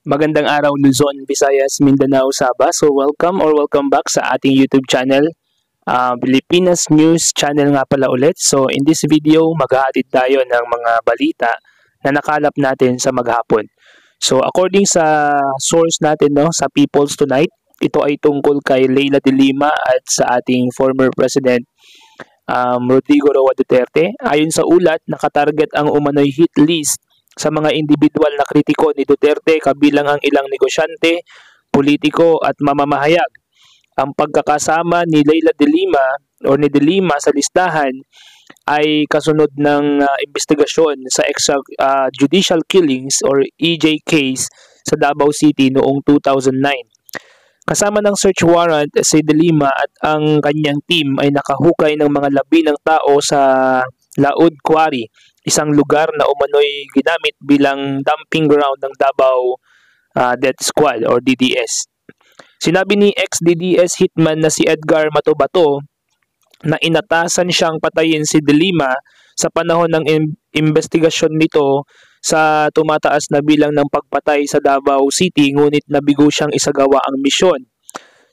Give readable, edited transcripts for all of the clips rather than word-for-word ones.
Magandang araw Luzon, Visayas, Mindanao, Sabah. So welcome back sa ating YouTube channel. Pilipinas News Channel nga pala ulit. So in this video, maghahatid tayo ng mga balita na nakalap natin sa maghapon. So according sa source natin sa People's Tonight, ito ay tungkol kay Leila de Lima at sa ating former President Rodrigo Roa Duterte. Ayon sa ulat, nakatarget ang umano'y hit list sa mga individual na kritiko ni Duterte, kabilang ang ilang negosyante, politiko at mamamahayag. Ang pagkakasama ni Leila de Lima o ni de Lima sa listahan ay kasunod ng investigasyon sa extrajudicial killings or EJ case sa Davao City noong 2009. Kasama ng search warrant, si de Lima at ang kanyang team ay nakahukay ng mga labi ng tao sa Laud Quarry, isang lugar na umano'y ginamit bilang dumping ground ng Davao Death Squad or DDS. Sinabi ni ex-DDS hitman na si Edgar Matobato na inatasan siyang patayin si de Lima sa panahon ng investigasyon nito sa tumataas na bilang ng pagpatay sa Davao City, ngunit nabigo siyang isagawa ang misyon.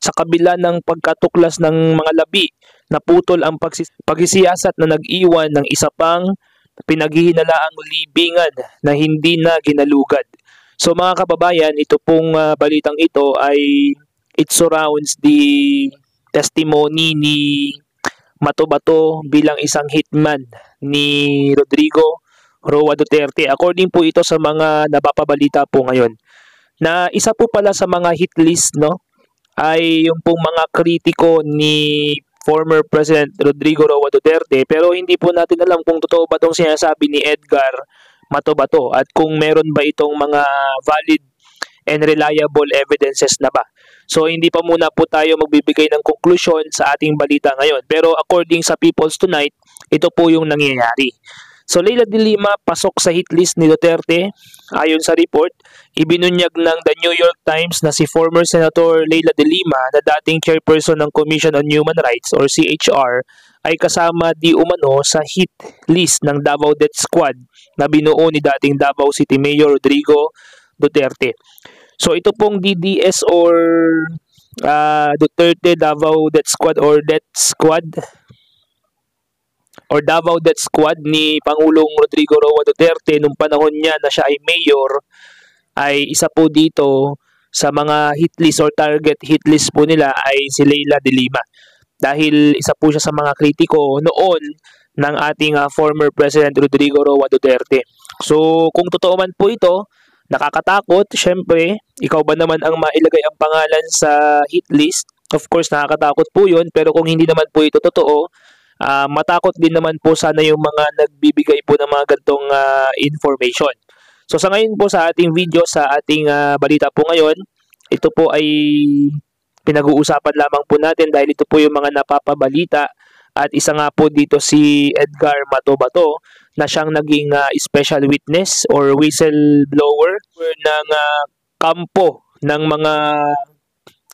Sa kabila ng pagkatuklas ng mga labi, naputol ang pagsisiyasat na nag-iwan ng isa pang pinaghihinalaang libingan na hindi na ginalugad. So mga kababayan, ito pong balitang ito ay it surrounds the testimony ni Matobato bilang isang hitman ni Rodrigo Roa Duterte. According po ito sa mga napapabalita po ngayon, na isa po pala sa mga hit list ay yung pong mga kritiko ni former President Rodrigo Roa Duterte, pero hindi po natin alam kung totoo ba itong sinasabi ni Edgar Matobato at kung meron ba itong mga valid and reliable evidences na ba. So hindi pa muna po tayo magbibigay ng konklusyon sa ating balita ngayon, pero according sa People's Tonight, ito po yung nangyayari. So Leila de Lima pasok sa hit list ni Duterte. Ayon sa report, ibinunyag ng The New York Times na si former Senator Leila de Lima na dating chairperson ng Commission on Human Rights or CHR ay kasama di umano sa hit list ng Davao Death Squad na binuo ni dating Davao City Mayor Rodrigo Duterte. So ito pong DDS or Duterte Davao Death Squad or Death Squad or Davao Death Squad ni Pangulong Rodrigo Roa Duterte nung panahon niya na siya ay mayor, ay isa po dito sa mga hit list or target hit list po nila ay si Leila de Lima. Dahil isa po siya sa mga kritiko noon ng ating former President Rodrigo Roa Duterte. So kung totoo man po ito, nakakatakot. Siyempre, ikaw ba naman ang mailagay ang pangalan sa hit list? Of course, nakakatakot po yun. Pero kung hindi naman po ito totoo, matakot din naman po sana yung mga nagbibigay po ng mga gantong information. So sa ngayon po sa ating video, sa ating balita po ngayon, ito po ay pinag-uusapan lamang po natin dahil ito po yung mga napapabalita at isa nga po dito si Edgar Matobato na siyang naging special witness or whistleblower ng kampo ng mga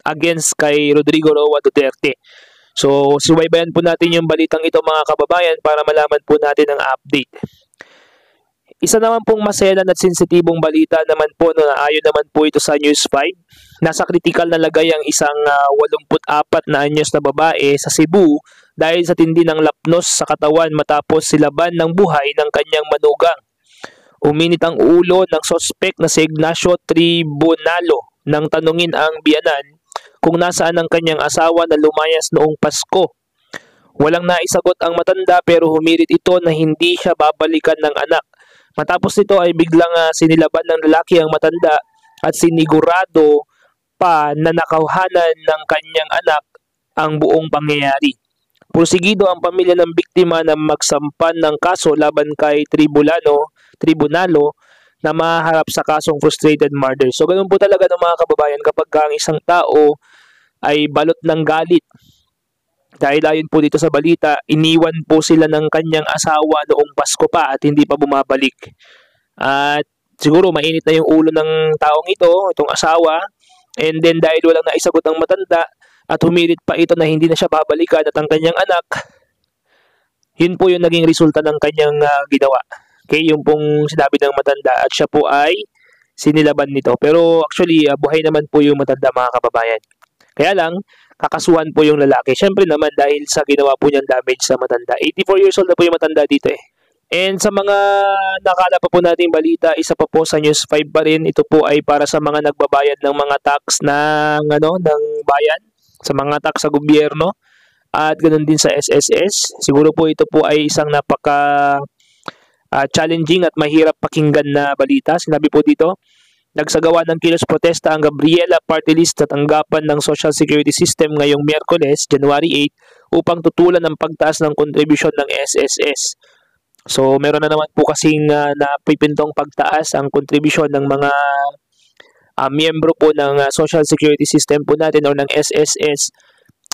against kay Rodrigo Roa Duterte. So, subaybayan po natin yung balitang ito mga kababayan para malaman po natin ang update. Isa naman pong maselan at sensitibong balita naman po na ayon naman po ito sa News 5. Nasa kritikal na lagay ang isang 84 na anyos na babae sa Cebu dahil sa tindi ng lapnos sa katawan matapos silaban ng buhay ng kanyang manugang. Uminit ang ulo ng sospek na si Ignacio Tribunalo nang tanungin ang biyanan kung nasaan ang kanyang asawa na lumayas noong Pasko. Walang naisagot ang matanda pero humirit ito na hindi siya babalikan ng anak. Matapos nito ay biglang sinilaban ng lalaki ang matanda at sinigurado pa na nakauhanan ng kanyang anak ang buong pangyayari. Porsigido ang pamilya ng biktima na magsampan ng kaso laban kay Tribunalo na maharap sa kasong frustrated murder. So ganun po talaga ng mga kababayan kapag ang isang tao ay balot ng galit. Dahil ayon po dito sa balita, iniwan po sila ng kanyang asawa noong Pasko pa at hindi pa bumabalik. At siguro mainit na yung ulo ng taong ito, itong asawa. And then dahil walang naisagot ang matanda at humirit pa ito na hindi na siya babalikan at ang kanyang anak, yun po yung naging resulta ng kanyang ginawa. Okay, yung pong sinabi ng matanda at siya po ay sinilaban nito. Pero actually, buhay naman po yung matanda mga kababayan. Kaya lang, kakasuhan po yung lalaki. Siyempre naman dahil sa ginawa po niyang damage sa matanda. 84 years old na po yung matanda dito eh. And sa mga nakala pa po nating balita, isa pa po sa News 5 pa rin, ito po ay para sa mga nagbabayad ng mga tax ng bayan, sa mga tax sa gobyerno at ganoon din sa SSS. Siguro po ito po ay isang napaka challenging at mahirap pakinggan na balita. Sinabi po dito, nagsagawa ng kilos protesta ang Gabriela Party List sa tanggapan ng Social Security System ngayong Miyerkules, January 8, upang tutulan ang pagtaas ng kontribusyon ng SSS. So, meron na naman po kasing napipintong pagtaas ang kontribusyon ng mga miyembro po ng Social Security System po natin o ng SSS.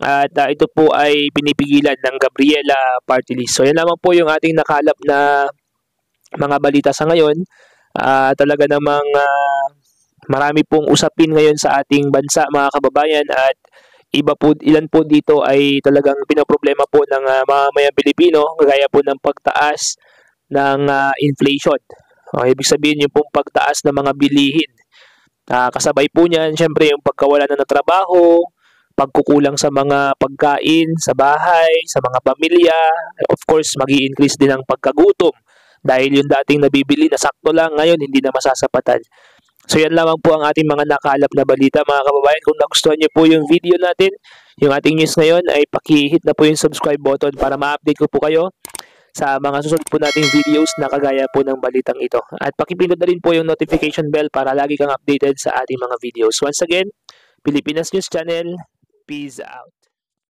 At ito po ay pinipigilan ng Gabriela Party List. So, yan lamang po yung ating nakalap na mga balita sa ngayon. Talaga namang marami pong usapin ngayon sa ating bansa mga kababayan at ilan po dito ay talagang pinoproblema po ng mamamayang Pilipino, gaya po ng pagtaas ng inflation. Ibig sabihin yung pong pagtaas ng mga bilihin. Kasabay po niyan, syempre yung pagkawala ng trabaho, pagkukulang sa mga pagkain sa bahay, sa mga pamilya, of course magi-increase din ang pagkagutom dahil yung dating nabibili na sakto lang ngayon hindi na masasapatan. So yan lamang po ang ating mga nakalap na balita mga kababayan. Kung nagustuhan niyo po yung video natin, yung ating news ngayon, ay paki-hit na po yung subscribe button para ma-update ko po kayo sa mga susunod po nating videos na kagaya po ng balitang ito. At pakipindot na rin po yung notification bell para lagi kang updated sa ating mga videos. Once again, Pilipinas News Channel, peace out.